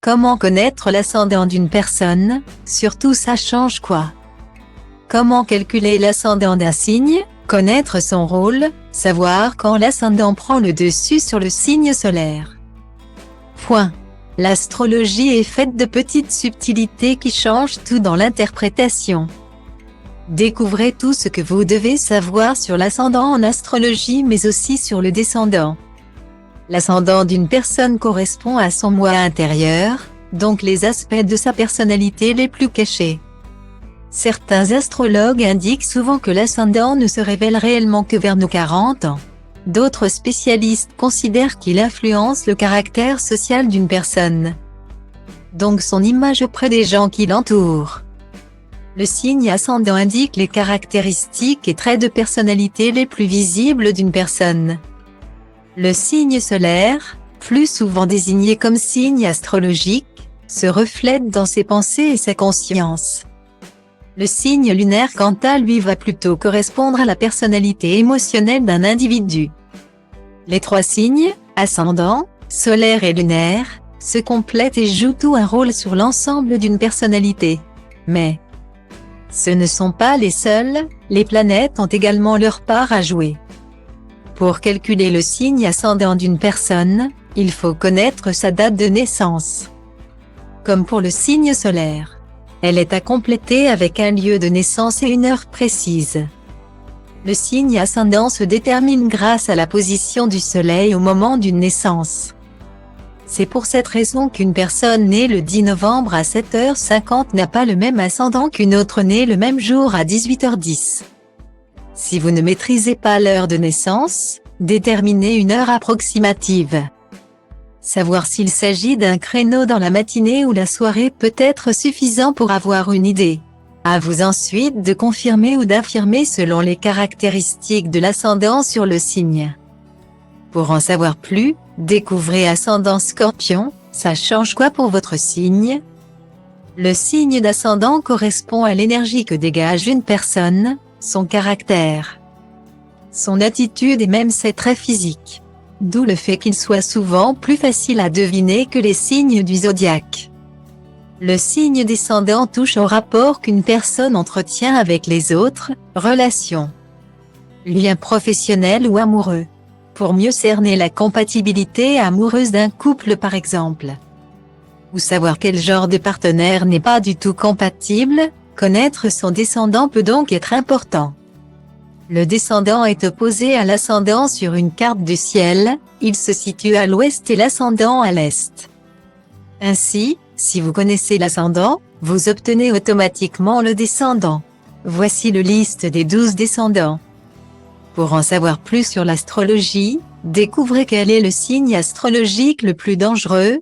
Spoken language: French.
Comment connaître l'ascendant d'une personne, surtout ça change quoi? Comment calculer l'ascendant d'un signe, connaître son rôle, savoir quand l'ascendant prend le dessus sur le signe solaire. Point. L'astrologie est faite de petites subtilités qui changent tout dans l'interprétation. Découvrez tout ce que vous devez savoir sur l'ascendant en astrologie mais aussi sur le descendant. L'ascendant d'une personne correspond à son moi intérieur, donc les aspects de sa personnalité les plus cachés. Certains astrologues indiquent souvent que l'ascendant ne se révèle réellement que vers nos 40 ans. D'autres spécialistes considèrent qu'il influence le caractère social d'une personne, donc son image auprès des gens qui l'entourent. Le signe ascendant indique les caractéristiques et traits de personnalité les plus visibles d'une personne. Le signe solaire, plus souvent désigné comme signe astrologique, se reflète dans ses pensées et sa conscience. Le signe lunaire quant à lui va plutôt correspondre à la personnalité émotionnelle d'un individu. Les trois signes, ascendant, solaire et lunaire, se complètent et jouent tout un rôle sur l'ensemble d'une personnalité. Mais ce ne sont pas les seuls, les planètes ont également leur part à jouer. Pour calculer le signe ascendant d'une personne, il faut connaître sa date de naissance. Comme pour le signe solaire, elle est à compléter avec un lieu de naissance et une heure précise. Le signe ascendant se détermine grâce à la position du soleil au moment d'une naissance. C'est pour cette raison qu'une personne née le 10 novembre à 7h50 n'a pas le même ascendant qu'une autre née le même jour à 18h10. Si vous ne maîtrisez pas l'heure de naissance, déterminez une heure approximative. Savoir s'il s'agit d'un créneau dans la matinée ou la soirée peut être suffisant pour avoir une idée. À vous ensuite de confirmer ou d'affirmer selon les caractéristiques de l'ascendant sur le signe. Pour en savoir plus, découvrez ascendant Scorpion, ça change quoi pour votre signe? Le signe d'ascendant correspond à l'énergie que dégage une personne, son caractère, son attitude et même ses traits physiques. D'où le fait qu'il soit souvent plus facile à deviner que les signes du zodiaque. Le signe descendant touche au rapport qu'une personne entretient avec les autres, relations, liens professionnels ou amoureux. Pour mieux cerner la compatibilité amoureuse d'un couple par exemple, ou savoir quel genre de partenaire n'est pas du tout compatible, connaître son descendant peut donc être important. Le descendant est opposé à l'ascendant sur une carte du ciel, il se situe à l'ouest et l'ascendant à l'est. Ainsi, si vous connaissez l'ascendant, vous obtenez automatiquement le descendant. Voici la liste des 12 descendants. Pour en savoir plus sur l'astrologie, découvrez quel est le signe astrologique le plus dangereux,